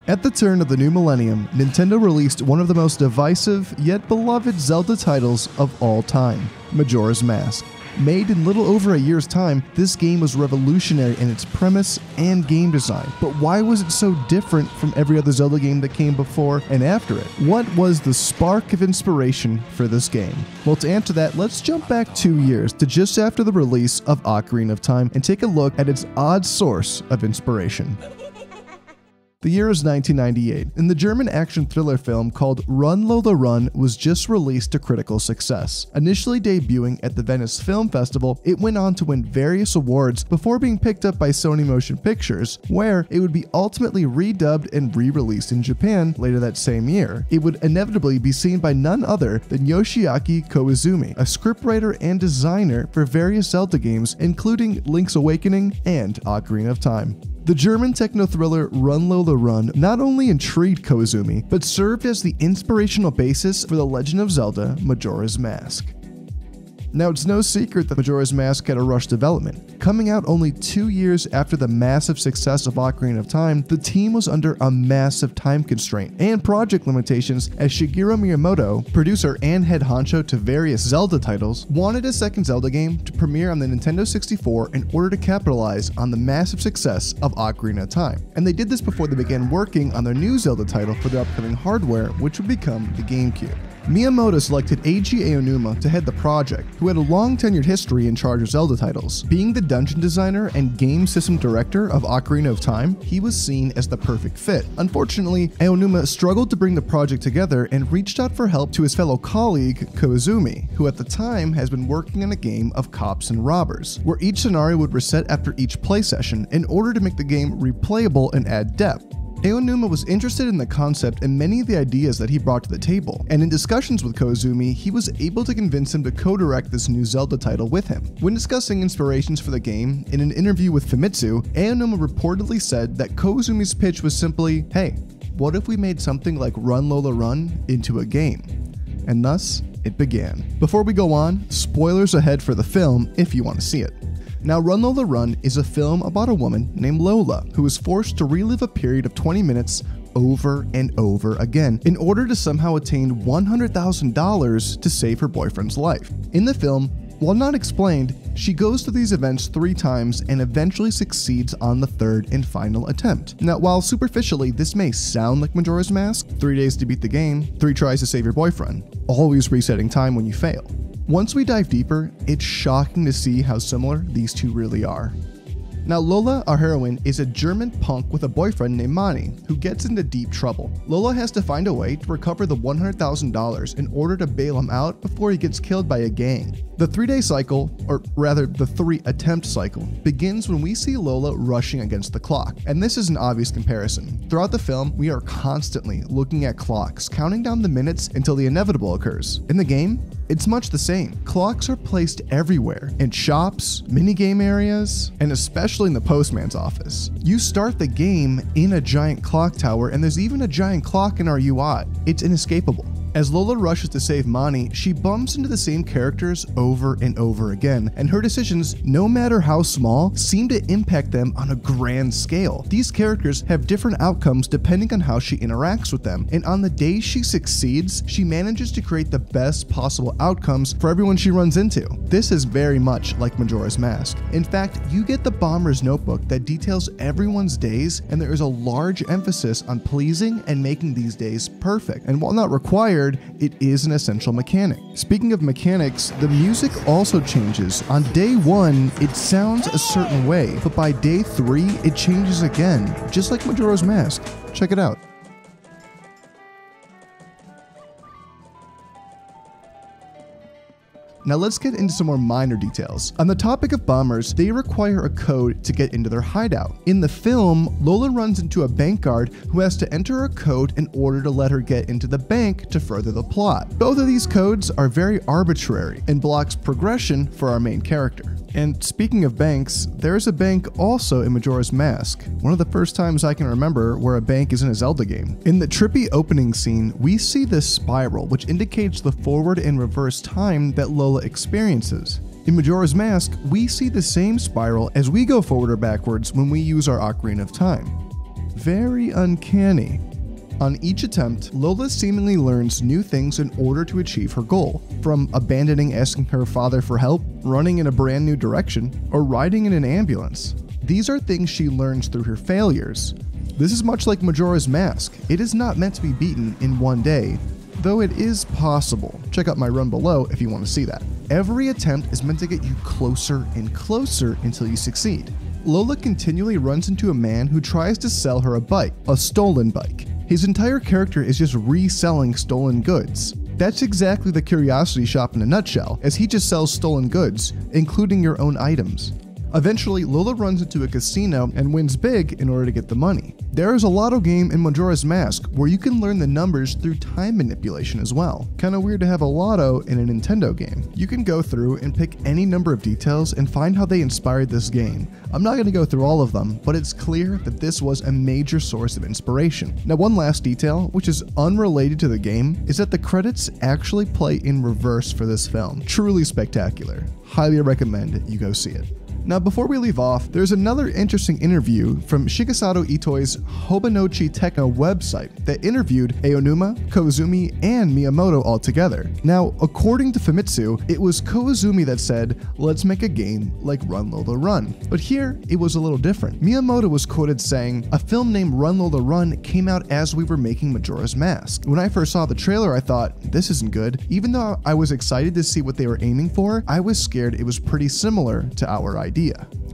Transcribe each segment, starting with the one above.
At the turn of the new millennium, Nintendo released one of the most divisive yet beloved Zelda titles of all time, Majora's Mask. Made in little over a year's time, this game was revolutionary in its premise and game design. But why was it so different from every other Zelda game that came before and after it? What was the spark of inspiration for this game? Well, to answer that, let's jump back 2 years to just after the release of Ocarina of Time and take a look at its odd source of inspiration. The year is 1998, and the German action thriller film called Run Lola Run was just released to critical success. Initially debuting at the Venice Film Festival, it went on to win various awards before being picked up by Sony Motion Pictures, where it would be ultimately redubbed and re-released in Japan later that same year. It would inevitably be seen by none other than Yoshiaki Koizumi, a scriptwriter and designer for various Zelda games, including Link's Awakening and Ocarina of Time. The German techno-thriller Run Lola Run not only intrigued Koizumi, but served as the inspirational basis for The Legend of Zelda: Majora's Mask. Now, it's no secret that Majora's Mask had a rushed development. Coming out only 2 years after the massive success of Ocarina of Time, the team was under a massive time constraint and project limitations as Shigeru Miyamoto, producer and head honcho to various Zelda titles, wanted a second Zelda game to premiere on the Nintendo 64 in order to capitalize on the massive success of Ocarina of Time. And they did this before they began working on their new Zelda title for their upcoming hardware, which would become the GameCube. Miyamoto selected Eiji Aonuma to head the project, who had a long tenured history in charge of Zelda titles. Being the dungeon designer and game system director of Ocarina of Time, he was seen as the perfect fit. Unfortunately, Aonuma struggled to bring the project together and reached out for help to his fellow colleague, Koizumi, who at the time has been working on a game of cops and robbers, where each scenario would reset after each play session in order to make the game replayable and add depth. Aonuma was interested in the concept and many of the ideas that he brought to the table, and in discussions with Koizumi, he was able to convince him to co-direct this new Zelda title with him. When discussing inspirations for the game, in an interview with Famitsu, Aonuma reportedly said that Koizumi's pitch was simply, "Hey, what if we made something like Run Lola Run into a game?" And thus, it began. Before we go on, spoilers ahead for the film if you want to see it. Now, Run Lola Run is a film about a woman named Lola who is forced to relive a period of 20 minutes over and over again in order to somehow attain $100,000 to save her boyfriend's life. In the film, while not explained, she goes through these events 3 times and eventually succeeds on the 3rd and final attempt. Now, while superficially this may sound like Majora's Mask, 3 days to beat the game, 3 tries to save your boyfriend, always resetting time when you fail. Once we dive deeper, it's shocking to see how similar these two really are. Now, Lola, our heroine, is a German punk with a boyfriend named Mani, who gets into deep trouble. Lola has to find a way to recover the $100,000 in order to bail him out before he gets killed by a gang. The 3-day cycle, or rather the 3-attempt cycle, begins when we see Lola rushing against the clock, and this is an obvious comparison. Throughout the film, we are constantly looking at clocks, counting down the minutes until the inevitable occurs. In the game, it's much the same. Clocks are placed everywhere, in shops, minigame areas, and especially in the postman's office. You start the game in a giant clock tower, and there's even a giant clock in our UI. It's inescapable. As Lola rushes to save Mani, she bumps into the same characters over and over again, and her decisions, no matter how small, seem to impact them on a grand scale. These characters have different outcomes depending on how she interacts with them, and on the days she succeeds, she manages to create the best possible outcomes for everyone she runs into. This is very much like Majora's Mask. In fact, you get the Bomber's Notebook that details everyone's days, and there is a large emphasis on pleasing and making these days perfect. And while not required, it is an essential mechanic. Speaking of mechanics, the music also changes. On day 1, it sounds a certain way, but by day 3, it changes again, just like Majora's Mask. Check it out. Now let's get into some more minor details. On the topic of bombers, they require a code to get into their hideout. In the film, Lola runs into a bank guard who has to enter a code in order to let her get into the bank to further the plot. Both of these codes are very arbitrary and blocks progression for our main character. And speaking of banks, there's a bank also in Majora's Mask, one of the first times I can remember where a bank is in a Zelda game. In the trippy opening scene, we see this spiral, which indicates the forward and reverse time that Lola experiences. In Majora's Mask, we see the same spiral as we go forward or backwards when we use our Ocarina of Time. very uncanny. On each attempt, Lola seemingly learns new things in order to achieve her goal, from abandoning asking her father for help, running in a brand new direction, or riding in an ambulance. These are things she learns through her failures. This is much like Majora's Mask. It is not meant to be beaten in one day, though it is possible. Check out my run below if you want to see that. Every attempt is meant to get you closer and closer until you succeed. Lola continually runs into a man who tries to sell her a bike, a stolen bike. His entire character is just reselling stolen goods. That's exactly the Curiosity Shop in a nutshell, as he just sells stolen goods, including your own items. Eventually, Lola runs into a casino and wins big in order to get the money. There is a lotto game in Majora's Mask where you can learn the numbers through time manipulation as well. Kinda weird to have a lotto in a Nintendo game. You can go through and pick any number of details and find how they inspired this game. I'm not going to go through all of them, but it's clear that this was a major source of inspiration. Now, one last detail, which is unrelated to the game, is that the credits actually play in reverse for this film. Truly spectacular. Highly recommend you go see it. Now, before we leave off, there's another interesting interview from Shigesato Itoi's Hobonichi Techno website that interviewed Aonuma, Koizumi, and Miyamoto all together. Now, according to Famitsu, it was Koizumi that said, "Let's make a game like Run Lola Run." But here, it was a little different. Miyamoto was quoted saying, "A film named Run Lola Run came out as we were making Majora's Mask. When I first saw the trailer, I thought, this isn't good. Even though I was excited to see what they were aiming for, I was scared it was pretty similar to our idea."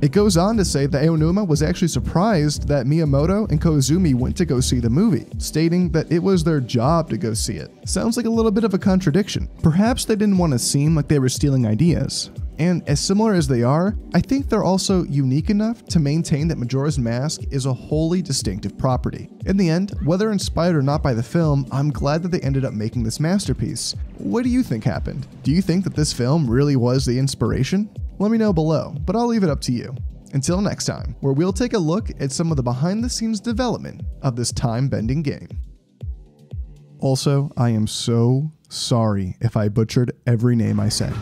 It goes on to say that Aonuma was actually surprised that Miyamoto and Koizumi went to go see the movie, stating that it was their job to go see it. Sounds like a little bit of a contradiction. Perhaps they didn't want to seem like they were stealing ideas. And as similar as they are, I think they're also unique enough to maintain that Majora's Mask is a wholly distinctive property. In the end, whether inspired or not by the film, I'm glad that they ended up making this masterpiece. What do you think happened? Do you think that this film really was the inspiration? Let me know below, but I'll leave it up to you. Until next time, where we'll take a look at some of the behind-the-scenes development of this time-bending game. Also, I am so sorry if I butchered every name I said.